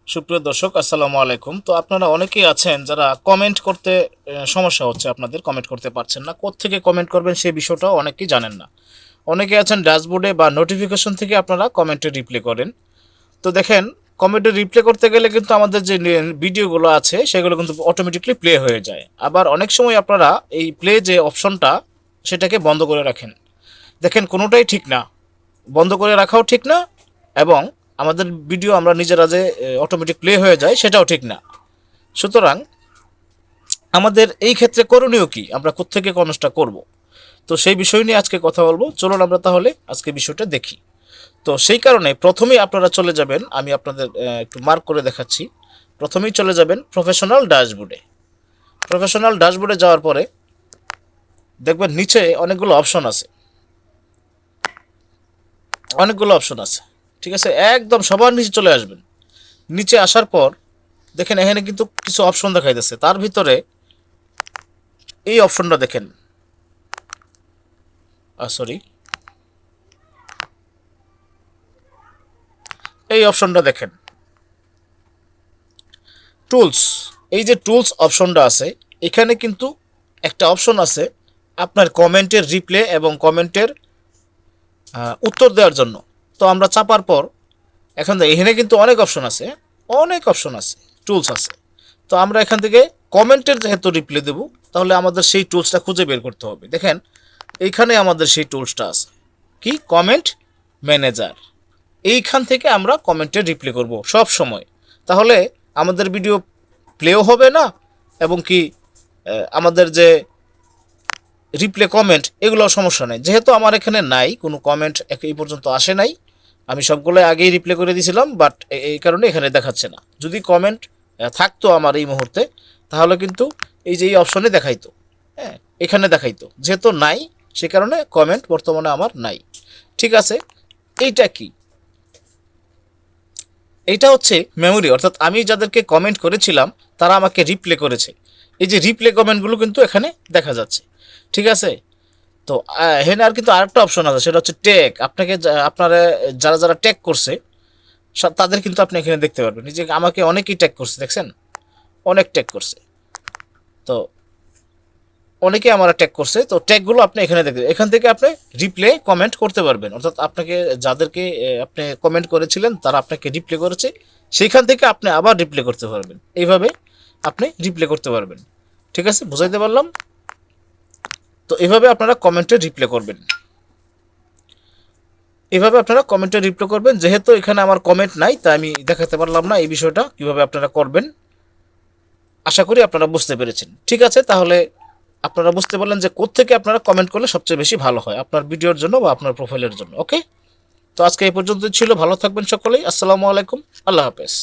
সুপ্রিয় দর্শক আসসালামু আলাইকুম। তো আপনারা অনেকেই আছেন যারা কমেন্ট করতে সমস্যা হচ্ছে, আপনাদের কমেন্ট করতে পারছেন না। কোত্থেকে কমেন্ট করবেন সেই বিষয়টাও অনেকেই জানেন না। অনেকে আছেন ড্যাশবোর্ডে বা নোটিফিকেশন থেকে আপনারা কমেন্টে রিপ্লাই করেন। তো দেখেন, কমেন্টে রিপ্লাই করতে গেলে কিন্তু আমাদের যে ভিডিওগুলো আছে সেগুলো কিন্তু অটোমেটিকলি প্লে হয়ে যায়। আবার অনেক সময় আপনারা এই প্লে যে অপশনটা সেটাকে বন্ধ করে রাখেন। দেখেন, কোনোটাই ঠিক না, বন্ধ করে রাখাও ঠিক না, এবং আমাদের ভিডিও আমরা নিজেরা যে অটোমেটিক প্লে হয়ে যায় সেটাও ঠিক না। সুতরাং আমাদের এই ক্ষেত্রে করণীয় কি, আমরা কোত্থেকে কমেন্টটা করব, তো সেই বিষয় নিয়ে আজকে কথা বলবো। চলুন আমরা তাহলে আজকে বিষয়টা দেখি। তো সেই কারণে প্রথমেই আপনারা চলে যাবেন, আমি আপনাদের একটু মার্ক করে দেখাচ্ছি। প্রথমেই চলে যাবেন প্রফেশনাল ড্যাশবোর্ডে। প্রফেশনাল ড্যাশবোর্ডে যাওয়ার পরে দেখবেন নিচে অনেকগুলো অপশন আছে, অনেকগুলো অপশন আছে। ঠিক আছে, একদম সবার নিচে চলে আসবেন। নিচে আসার পর দেখেন এখানে কিন্তু কিছু অপশন দেখাইতেছে, তার ভিতরে এই অপশনটা দেখেন, সরি, এই অপশনটা দেখেন, টুলস। এই যে টুলস অপশনটা আছে, এখানে কিন্তু একটা অপশন আছে আপনার কমেন্টের রিপ্লে এবং কমেন্টের উত্তর দেওয়ার জন্য। তো আমরা চাপার পর এখন এখানে কিন্তু অনেক অপশন আছে, অনেক অপশন আছে, টুলস আছে। তো আমরা এখান থেকে কমেন্টের যেহেতু রিপ্লে দেবো, তাহলে আমাদের সেই টুলসটা খুঁজে বের করতে হবে। দেখেন এইখানে আমাদের সেই টুলসটা আছে, কি, কমেন্ট ম্যানেজার। এইখান থেকে আমরা কমেন্টের রিপ্লে করব সব সময়। তাহলে আমাদের ভিডিও প্লেও হবে না, এবং কি আমাদের যে রিপ্লে কমেন্ট এগুলো সমস্যা নেই। যেহেতু আমার এখানে নাই, কোনো কমেন্ট এই পর্যন্ত আসে নাই, আমি সবগুলো আগেই রিপ্লে করে দিয়েছিলাম, বাট এই কারণে এখানে দেখাচ্ছে না। যদি কমেন্ট থাকতো আমার এই মুহূর্তে, তাহলে কিন্তু এই যে এই অপশনে দেখাইতো, হ্যাঁ, এখানে দেখাইতো। যেহেতু নাই, সে কারণে কমেন্ট বর্তমানে আমার নাই। ঠিক আছে, এইটা কি, এইটা হচ্ছে মেমোরি, অর্থাৎ আমি যাদেরকে কমেন্ট করেছিলাম তারা আমাকে রিপ্লে করেছে। এই যে রিপ্লে কমেন্টগুলো কিন্তু এখানে দেখা যাচ্ছে। ঠিক আছে, তো এখানে আর কিন্তু আরেকটা অপশন আছে, সেটা হচ্ছে ট্যাগ। আপনাকে আপনারা যারা যারা ট্যাগ করছে তাদের কিন্তু আপনি এখানে দেখতে পারবেন। এই যে আমাকে অনেকেই ট্যাগ করছে, দেখছেন, অনেক ট্যাগ করছে। তো অনেকে আমার ট্যাগ করছে, তো ট্যাগগুলো আপনি এখানে দেখবেন। এখান থেকে আপনি রিপ্লে কমেন্ট করতে পারবেন, অর্থাৎ আপনাকে যাদেরকে আপনি কমেন্ট করেছিলেন তারা আপনাকে রিপ্লে করেছে, সেইখান থেকে আপনি আবার রিপ্লে করতে পারবেন। এইভাবে আপনি রিপ্লে করতে পারবেন। ঠিক আছে, বুঝাইতে পারলাম? তো এভাবে আপনারা কমেন্টে রিপ্লে করবেন, এভাবে আপনারা কমেন্টে রিপ্লাই করবেন। যেহেতু এখানে আমার কমেন্ট নাই, তাই আমি দেখাতে পারলাম না এই বিষয়টা কিভাবে আপনারা করবেন। আশা করি আপনারা বুঝতে পেরেছেন। ঠিক আছে, তাহলে আপনারা বুঝতে পারলেন যে কোত্থেকে আপনারা কমেন্ট করলে সবচেয়ে বেশি ভালো হয় আপনার ভিডিওর জন্য বা আপনার প্রোফাইলের জন্য। ওকে, তো আজকে এই পর্যন্ত ছিল। ভালো থাকবেন সকলেই। আসসালামু আলাইকুম, আল্লাহ হাফেজ।